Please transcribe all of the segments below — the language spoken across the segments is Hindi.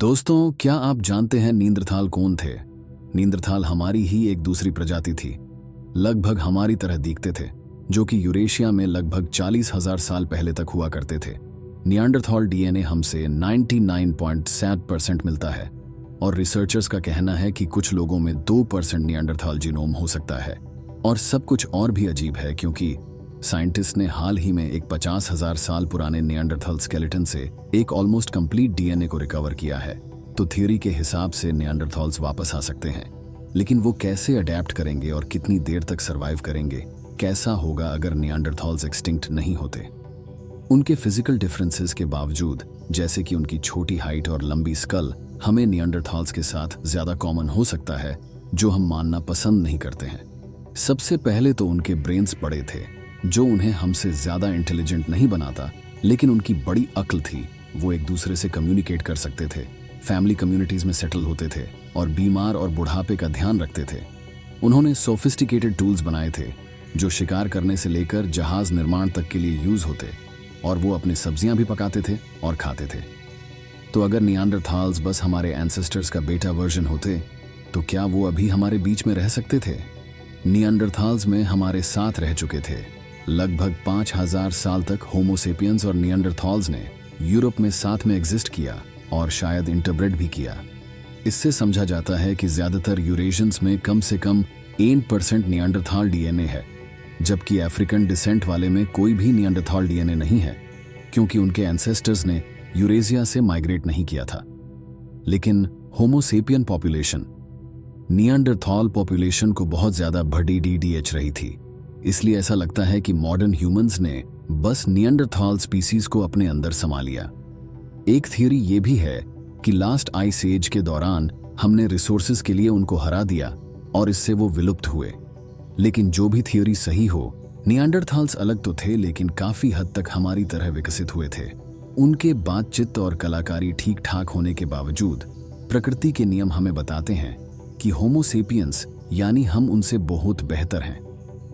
दोस्तों, क्या आप जानते हैं नींदरथाल कौन थे? नींदरथाल हमारी ही एक दूसरी प्रजाति थी। लगभग हमारी तरह दिखते थे, जो कि यूरेशिया में लगभग 40,000 साल पहले तक हुआ करते थे। नियांडरथॉल डीएनए हमसे 99.7% मिलता है और रिसर्चर्स का कहना है कि कुछ लोगों में 2% नियांडरथॉल जीनोम हो सकता है। और सब कुछ और भी अजीब है क्योंकि साइंटिस्ट ने हाल ही में एक 50,000 साल पुराने नियांडरथॉल स्केलेटन से एक ऑलमोस्ट कंप्लीट डीएनए को रिकवर किया है। तो थ्योरी के हिसाब से नियांडरथॉल्स वापस आ सकते हैं, लेकिन वो कैसे अडेप्ट करेंगे और कितनी देर तक सर्वाइव करेंगे? कैसा होगा अगर नियांडरथॉल्स एक्सटिंक्ट नहीं होते? उनके फिजिकल डिफरेंसेस के बावजूद, जैसे कि उनकी छोटी हाइट और लंबी स्कल, हमें नियांडरथॉल्स के साथ ज्यादा कॉमन हो सकता है, जो हम मानना पसंद नहीं करते हैं। सबसे पहले तो उनके ब्रेन्स बड़े थे, जो उन्हें हमसे ज्यादा इंटेलिजेंट नहीं बनाता, लेकिन उनकी बड़ी अक्ल थी। वो एक दूसरे से कम्युनिकेट कर सकते थे, फैमिली कम्युनिटीज में सेटल होते थे और बीमार और बुढ़ापे का ध्यान रखते थे। उन्होंने सोफिस्टिकेटेड टूल्स बनाए थे, जो शिकार करने से लेकर जहाज निर्माण तक के लिए यूज होते, और वो अपनी सब्जियां भी पकाते थे और खाते थे। तो अगर नियांडरथॉल्स बस हमारे एंसेस्टर्स का बेटा वर्जन होते, तो क्या वो अभी हमारे बीच में रह सकते थे? नियांडरथॉल्स में हमारे साथ रह चुके थे। लगभग 5,000 साल तक होमोसेपियंस और नियांडरथॉल्स ने यूरोप में साथ में एग्जिस्ट किया और शायद इंटरब्रेड भी किया। इससे समझा जाता है कि ज्यादातर यूरेशियंस में कम से कम 8% नियांडरथॉल डीएनए है, जबकि अफ्रीकन डिसेंट वाले में कोई भी नियांडरथॉल डीएनए नहीं है, क्योंकि उनके एंसेस्टर्स ने यूरेशिया से माइग्रेट नहीं किया था। लेकिन होमोसेपियन पॉपुलेशन नियांडरथॉल पॉपुलेशन को बहुत ज्यादा बड़ी डीडीएच रही थी। इसलिए ऐसा लगता है कि मॉडर्न ह्यूमंस ने बस नियांडरथॉल स्पीसीज को अपने अंदर समा लिया। एक थियरी ये भी है कि लास्ट आइस एज के दौरान हमने रिसोर्सेज के लिए उनको हरा दिया और इससे वो विलुप्त हुए। लेकिन जो भी थियरी सही हो, नियांडरथॉल्स अलग तो थे, लेकिन काफी हद तक हमारी तरह विकसित हुए थे। उनके बातचीत और कलाकारी ठीक ठाक होने के बावजूद प्रकृति के नियम हमें बताते हैं कि होमोसेपियंस यानी हम उनसे बहुत बेहतर हैं,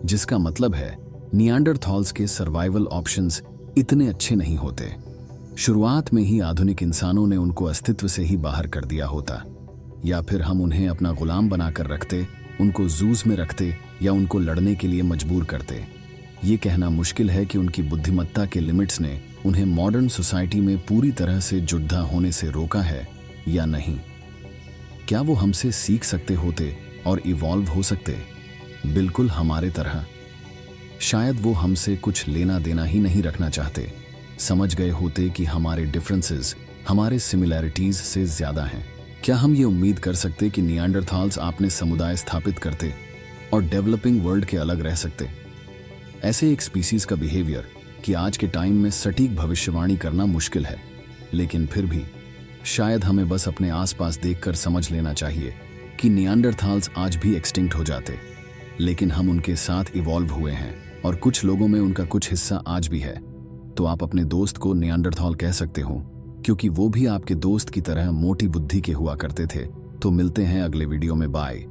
जिसका मतलब है नियांडरथॉल्स के सर्वाइवल ऑप्शंस इतने अच्छे नहीं होते। शुरुआत में ही आधुनिक इंसानों ने उनको अस्तित्व से ही बाहर कर दिया होता, या फिर हम उन्हें अपना गुलाम बनाकर रखते, उनको जूस में रखते या उनको लड़ने के लिए मजबूर करते। ये कहना मुश्किल है कि उनकी बुद्धिमत्ता के लिमिट्स ने उन्हें मॉडर्न सोसाइटी में पूरी तरह से जुड़ा होने से रोका है या नहीं। क्या वो हमसे सीख सकते होते और इवॉल्व हो सकते, बिल्कुल हमारे तरह? शायद वो हमसे कुछ लेना देना ही नहीं रखना चाहते, समझ गए होते कि हमारे डिफरेंसेस हमारे सिमिलैरिटीज से ज्यादा हैं। क्या हम ये उम्मीद कर सकते कि नियांडरथॉल्स अपने समुदाय स्थापित करते और डेवलपिंग वर्ल्ड के अलग रह सकते? ऐसे एक स्पीसीज का बिहेवियर कि आज के टाइम में सटीक भविष्यवाणी करना मुश्किल है, लेकिन फिर भी शायद हमें बस अपने आसपास देखकर समझ लेना चाहिए कि नियांडरथॉल्स आज भी एक्सटिंक्ट हो जाते, लेकिन हम उनके साथ इवॉल्व हुए हैं और कुछ लोगों में उनका कुछ हिस्सा आज भी है। तो आप अपने दोस्त को नियांडरथॉल कह सकते हो, क्योंकि वो भी आपके दोस्त की तरह मोटी बुद्धि के हुआ करते थे। तो मिलते हैं अगले वीडियो में। बाय।